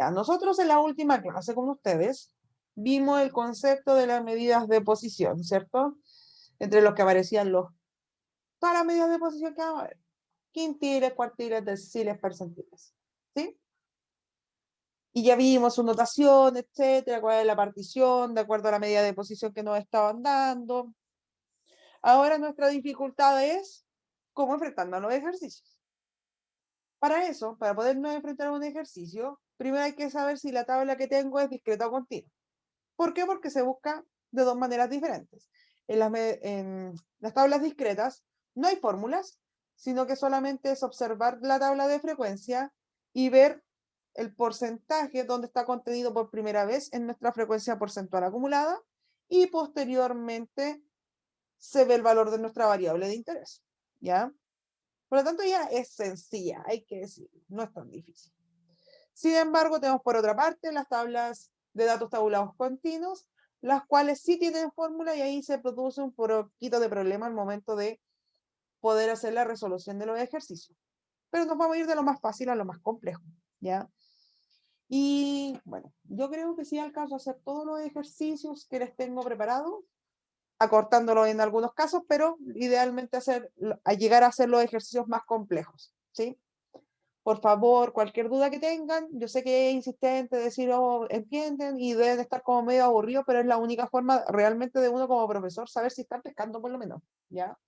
Ya, nosotros en la última clase con ustedes vimos el concepto de las medidas de posición, ¿cierto? Entre los que aparecían todas las medidas de posición que vamos a ver. Quintiles, cuartiles, deciles, percentiles. ¿Sí? Y ya vimos su notación, etcétera, cuál es la partición, de acuerdo a la medida de posición que nos estaban dando. Ahora nuestra dificultad es cómo enfrentarnos a los ejercicios. Para eso, para podernos enfrentar a un ejercicio, primero hay que saber si la tabla que tengo es discreta o continua. ¿Por qué? Porque se busca de dos maneras diferentes. En las tablas discretas no hay fórmulas, sino que solamente es observar la tabla de frecuencia y ver el porcentaje donde está contenido por primera vez en nuestra frecuencia porcentual acumulada y posteriormente se ve el valor de nuestra variable de interés. ¿Ya? Por lo tanto, ya es sencilla, hay que decir, no es tan difícil. Sin embargo, tenemos por otra parte las tablas de datos tabulados continuos, las cuales sí tienen fórmula y ahí se produce un poquito de problema al momento de poder hacer la resolución de los ejercicios. Pero nos vamos a ir de lo más fácil a lo más complejo, ¿ya? Y bueno, yo creo que sí alcanzo a hacer todos los ejercicios que les tengo preparados, acortándolos en algunos casos, pero idealmente llegar a hacer los ejercicios más complejos, ¿sí? Por favor, cualquier duda que tengan, yo sé que es insistente decir, oh, entienden y deben estar como medio aburridos, pero es la única forma realmente de uno como profesor saber si están pescando por lo menos, ¿ya?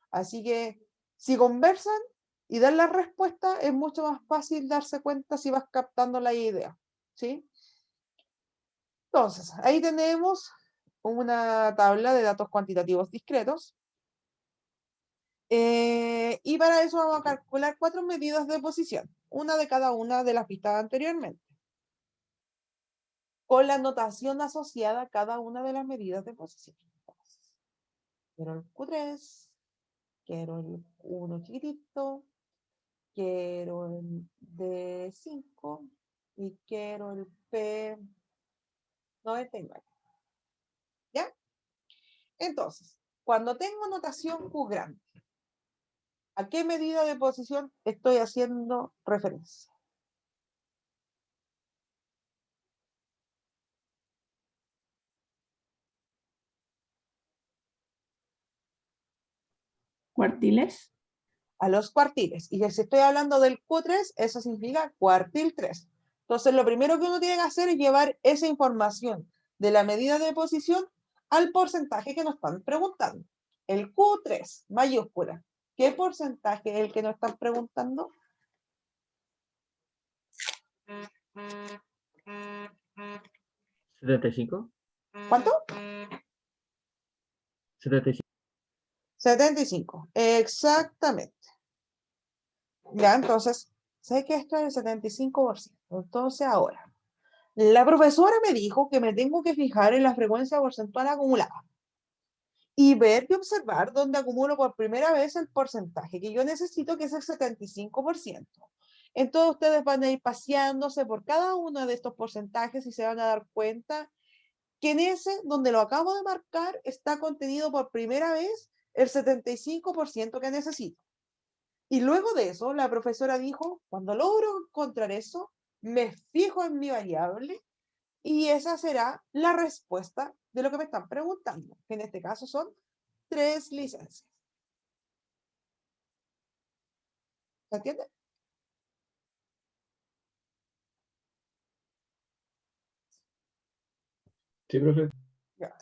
Así que si conversan y dan la respuesta, es mucho más fácil darse cuenta si vas captando la idea, ¿sí? Entonces, ahí tenemos una tabla de datos cuantitativos discretos. Y para eso vamos a calcular 4 medidas de posición, una de cada una de las vistas anteriormente, con la notación asociada a cada una de las medidas de posición. Quiero el Q3, quiero el 1 chiquitito, quiero el D5 y quiero el P99. ¿Ya? Entonces, cuando tengo notación Q grande, ¿a qué medida de posición estoy haciendo referencia? ¿Cuartiles? A los cuartiles. Y si estoy hablando del Q3, eso significa cuartil 3. Entonces, lo primero que uno tiene que hacer es llevar esa información de la medida de posición al porcentaje que nos están preguntando. El Q3, mayúscula. ¿Qué porcentaje es el que nos están preguntando? ¿75? ¿Cuánto? 75. 75. Exactamente. Ya, entonces, sé que esto es el 75%. Entonces, ahora, la profesora me dijo que me tengo que fijar en la frecuencia porcentual acumulada y ver y observar dónde acumulo por primera vez el porcentaje que yo necesito, que es el 75%. Entonces ustedes van a ir paseándose por cada uno de estos porcentajes y se van a dar cuenta que en ese, donde lo acabo de marcar, está contenido por primera vez el 75% que necesito. Y luego de eso, la profesora dijo, cuando logro encontrar eso, me fijo en mi variable y esa será la respuesta de lo que me están preguntando, que en este caso son 3 licencias. ¿Se entiende? Sí, profe. Ya.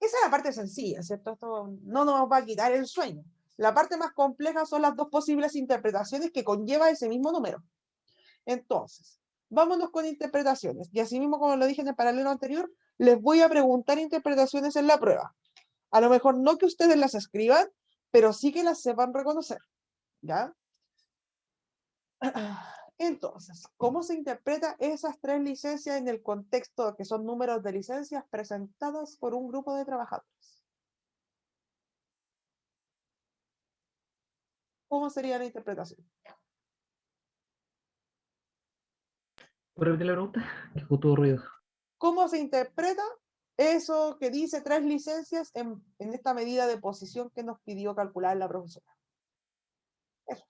Esa es la parte sencilla, ¿cierto? Esto no nos va a quitar el sueño. La parte más compleja son las dos posibles interpretaciones que conlleva ese mismo número. Entonces, vámonos con interpretaciones. Y así mismo, como lo dije en el paralelo anterior, les voy a preguntar interpretaciones en la prueba. A lo mejor no que ustedes las escriban, pero sí que las sepan reconocer. ¿Ya? Entonces, ¿cómo se interpreta esas 3 licencias en el contexto que son números de licencias presentadas por un grupo de trabajadores? ¿Cómo sería la interpretación? ¿Puedo repetir la pregunta? Que justo hubo ruido. ¿Cómo se interpreta eso que dice 3 licencias en esta medida de posición que nos pidió calcular la profesora? Eso.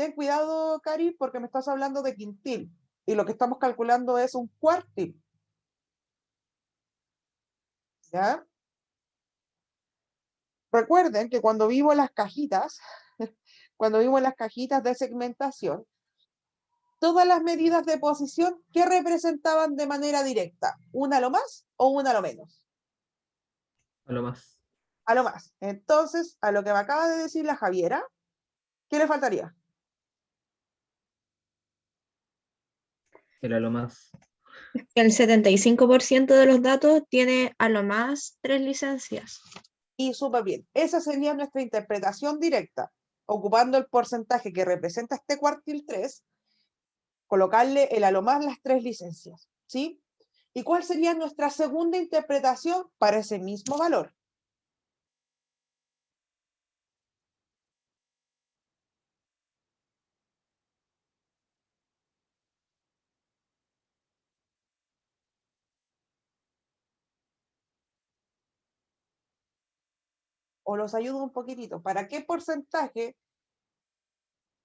ten cuidado, Cari, porque me estás hablando de quintil. Y lo que estamos calculando es un cuartil. ¿Ya? Recuerden que cuando vimos las cajitas, cuando vimos las cajitas de segmentación, todas las medidas de posición, ¿qué representaban de manera directa? ¿Una a lo más o una a lo menos? A lo más. A lo más. Entonces, a lo que me acaba de decir la Javiera, ¿qué le faltaría? El a lo más. El 75% de los datos tiene a lo más 3 licencias. Y súper bien. Esa sería nuestra interpretación directa, ocupando el porcentaje que representa este cuartil 3, colocarle el a lo más las 3 licencias, ¿sí? ¿Y cuál sería nuestra segunda interpretación para ese mismo valor? O los ayudo un poquitito. ¿Para qué porcentaje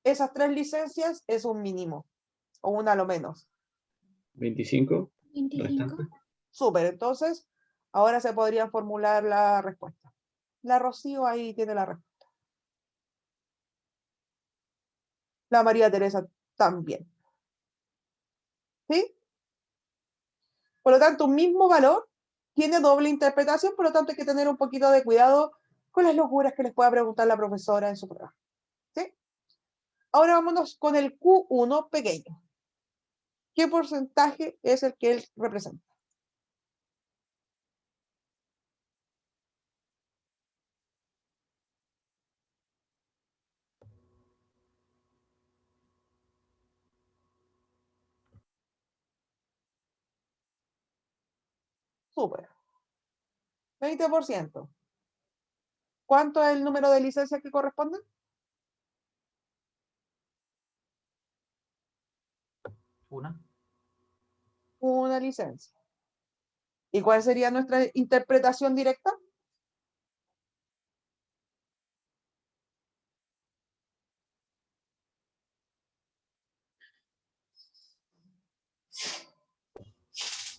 esas 3 licencias es un mínimo o una a lo menos? 25 25. restante. Súper, entonces, ahora se podría formular la respuesta. La Rocío ahí tiene la respuesta. La María Teresa también. ¿Sí? Por lo tanto, un mismo valor tiene doble interpretación, por lo tanto hay que tener un poquito de cuidado con las locuras que les pueda preguntar la profesora en su programa. ¿Sí? Ahora vámonos con el Q1 pequeño. ¿Qué porcentaje es el que él representa? Súper. 20%. ¿Cuánto es el número de licencias que corresponden? Una. Una licencia. ¿Y cuál sería nuestra interpretación directa?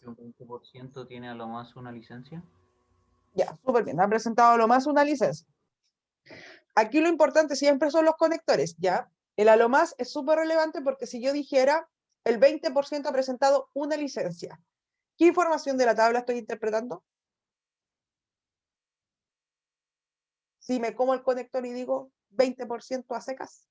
Un 20% tiene a lo más una licencia. Ya, súper bien. Ha presentado lo más una licencia. Aquí lo importante siempre son los conectores, ¿ya? El a lo más es súper relevante porque si yo dijera el 20% ha presentado una licencia, ¿qué información de la tabla estoy interpretando? Si me como el conector y digo 20% a secas.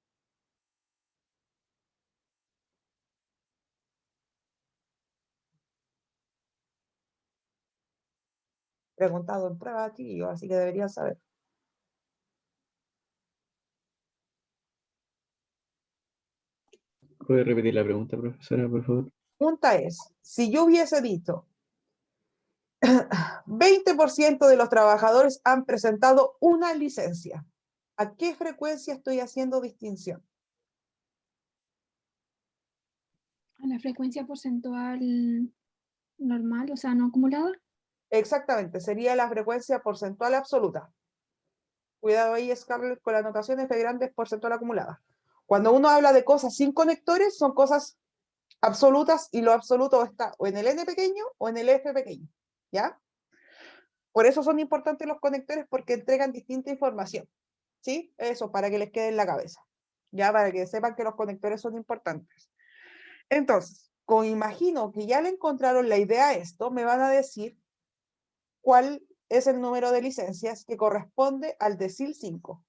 Preguntado en prueba aquí, así que deberían saber. ¿Puede repetir la pregunta, profesora, por favor? Pregunta es, si yo hubiese dicho 20% de los trabajadores han presentado una licencia, ¿a qué frecuencia estoy haciendo distinción? A la frecuencia porcentual normal, o sea, no acumulada. Exactamente, sería la frecuencia porcentual absoluta. Cuidado ahí, Scarlett, con las notaciones de grandes porcentual acumulada. Cuando uno habla de cosas sin conectores, son cosas absolutas y lo absoluto está o en el n pequeño o en el f pequeño, ¿ya? Por eso son importantes los conectores porque entregan distinta información, ¿sí? Eso, para que les quede en la cabeza, ¿ya? Para que sepan que los conectores son importantes. Entonces, como imagino que ya le encontraron la idea a esto, me van a decir cuál es el número de licencias que corresponde al decil 5.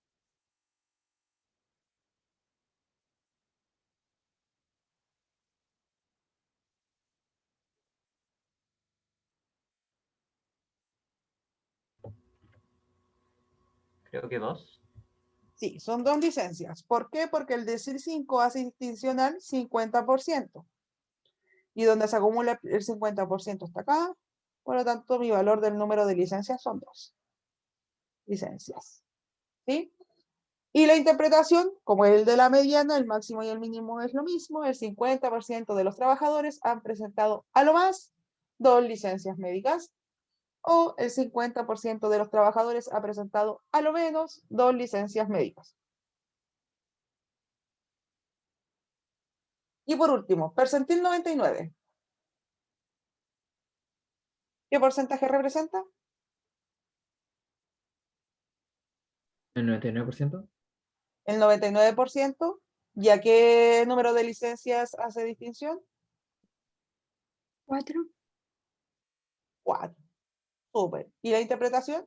Creo que 2. Sí, son 2 licencias. ¿Por qué? Porque el decil 5 hace distinción al 50%. Y donde se acumula el 50% está acá. Por lo tanto, mi valor del número de licencias son 2 licencias. ¿Sí? Y la interpretación, como el de la mediana, el máximo y el mínimo es lo mismo. El 50% de los trabajadores han presentado a lo más 2 licencias médicas. O el 50% de los trabajadores ha presentado a lo menos 2 licencias médicas. Y por último, percentil 99. ¿Qué porcentaje representa? ¿El 99%? El 99%. ¿Y a qué número de licencias hace distinción? 4. 4. Súper. ¿Y la interpretación?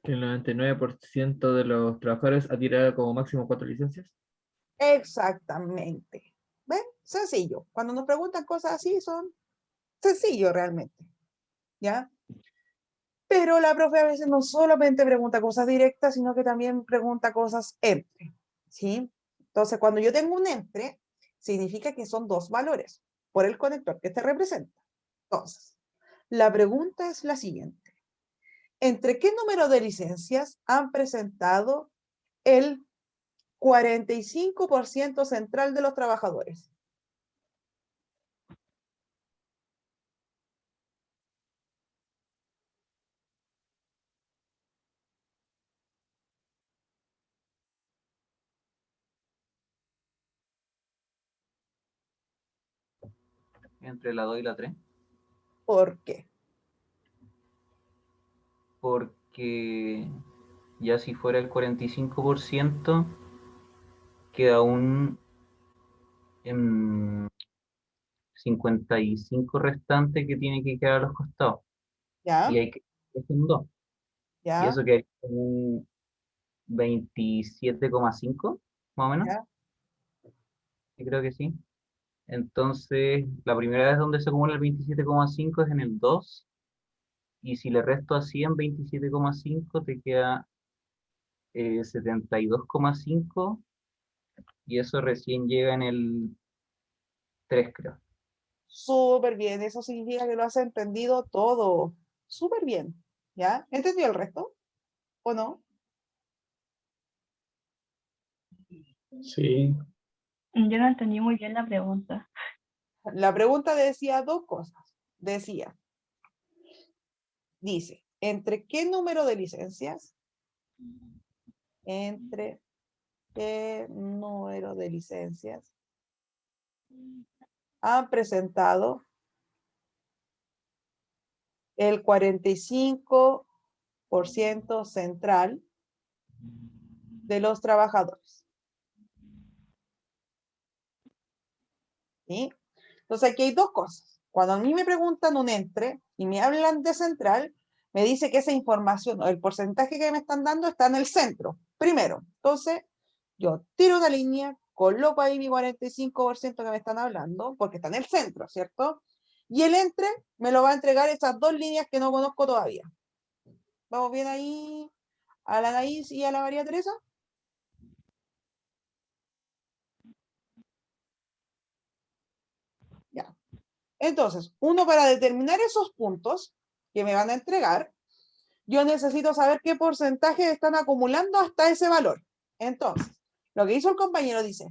¿Que el 99% de los trabajadores ha tirado como máximo 4 licencias? Exactamente. ¿Ven? Sencillo. Cuando nos preguntan cosas así, son sencillo realmente. ¿Ya? Pero la profe a veces no solamente pregunta cosas directas, sino que también pregunta cosas entre. ¿Sí? Entonces, cuando yo tengo un entre, significa que son dos valores por el conector que te representa. Entonces, la pregunta es la siguiente. ¿Entre qué número de licencias han presentado el 45% central de los trabajadores? Entre la 2 y la 3. ¿Por qué? Porque ya si fuera el 45%, queda un 55 restante que tiene que quedar a los costados. ¿Ya? Y hay que es un 2. Y ¿Ya? eso quedaría como un 27,5, más o menos. ¿Ya? Yo creo que sí. Entonces, la primera vez donde se acumula el 27,5 es en el 2. Y si le resto a 100, 27,5, te queda 72,5. Y eso recién llega en el 3, creo. Súper bien. Eso significa que lo has entendido todo. Súper bien. ¿Ya? ¿Entendió el resto? ¿O no? Sí. Yo no entendí muy bien la pregunta. La pregunta decía dos cosas. Dice, ¿entre qué número de licencias? ¿Entre qué número de licencias han presentado el 45% central de los trabajadores? ¿Sí? Entonces aquí hay dos cosas. Cuando a mí me preguntan un entre y me hablan de central, me dice que esa información o el porcentaje que me están dando está en el centro, primero. Entonces, yo tiro una línea, coloco ahí mi 45% que me están hablando, porque está en el centro, ¿cierto? Y el entre me lo va a entregar esas dos líneas que no conozco todavía. ¿Vamos bien ahí a la Anaís y a la María Teresa? Ya. Entonces, uno para determinar esos puntos que me van a entregar, yo necesito saber qué porcentaje están acumulando hasta ese valor. Entonces, lo que hizo el compañero dice,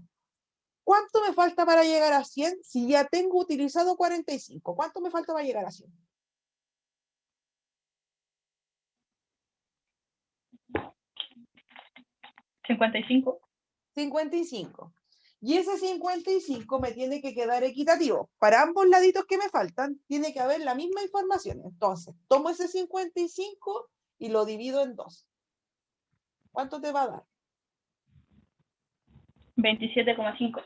¿cuánto me falta para llegar a 100 si ya tengo utilizado 45? ¿Cuánto me falta para llegar a 100? 55. 55. Y ese 55 me tiene que quedar equitativo. Para ambos laditos que me faltan, tiene que haber la misma información. Entonces, tomo ese 55 y lo divido en 2. ¿Cuánto te va a dar? 27,5.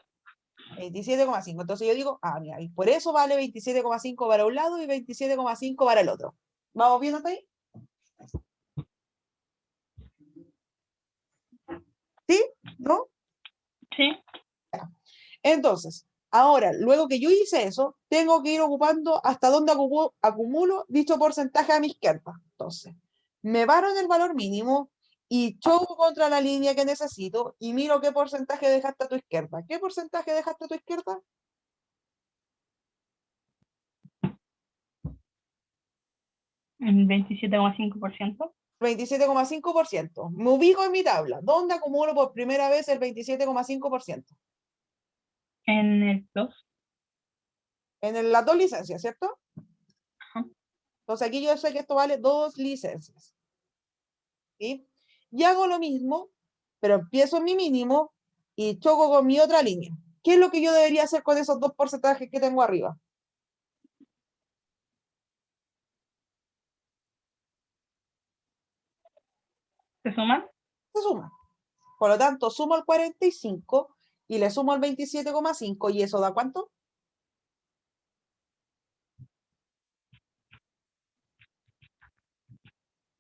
27,5. Entonces yo digo, mira, y por eso vale 27,5 para un lado y 27,5 para el otro. ¿Vamos bien hasta ahí? ¿Sí? ¿No? Sí. Entonces, ahora, luego que yo hice eso, tengo que ir ocupando hasta dónde acumulo dicho porcentaje a mi izquierda. Entonces, me paro en el valor mínimo y choco contra la línea que necesito y miro qué porcentaje dejaste a tu izquierda. ¿Qué porcentaje dejaste a tu izquierda? El 27,5%. 27,5%. Me ubico en mi tabla. ¿Dónde acumulo por primera vez el 27,5%? En el 2. En las dos licencias, ¿cierto? Ajá. Entonces aquí yo sé que esto vale 2 licencias. ¿Sí? Y hago lo mismo, pero empiezo en mi mínimo y choco con mi otra línea. ¿Qué es lo que yo debería hacer con esos dos porcentajes que tengo arriba? ¿Se suman? Se suma. Por lo tanto, sumo el 45 y le sumo el 27,5 y eso da ¿cuánto?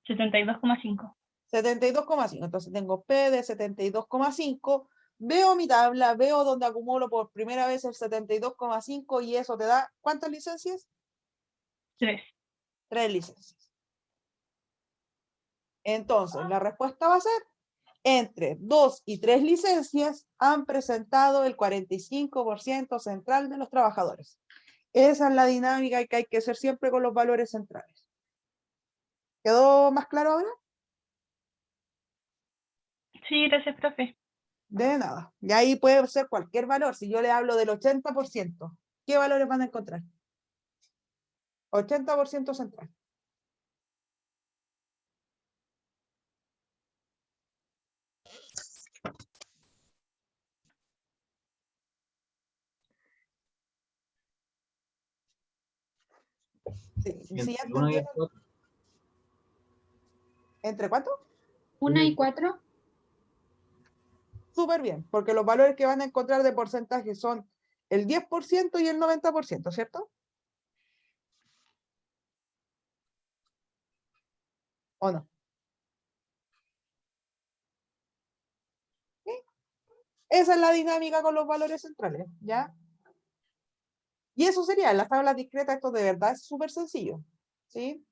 72,5. 72,5. Entonces tengo P de 72,5. Veo mi tabla, veo donde acumulo por primera vez el 72,5 y eso te da ¿cuántas licencias? 3. 3 licencias. Entonces, la respuesta va a ser entre 2 y 3 licencias han presentado el 45% central de los trabajadores. Esa es la dinámica que hay que hacer siempre con los valores centrales. ¿Quedó más claro ahora? Sí, gracias, profe. De nada. Y ahí puede ser cualquier valor. Si yo le hablo del 80%, ¿qué valores van a encontrar? 80% central. Sí. Y Si ya entre el 1 y el entendieron, 4, ¿entre cuánto? 1 y 4. Súper bien, porque los valores que van a encontrar de porcentaje son el 10% y el 90%, ¿cierto? ¿O no? ¿Sí? Esa es la dinámica con los valores centrales, ¿ya? Y eso sería, en las tablas discretas, esto de verdad es súper sencillo, ¿sí?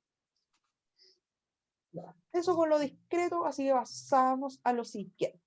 Ya. Eso con lo discreto, así que pasamos a lo siguiente.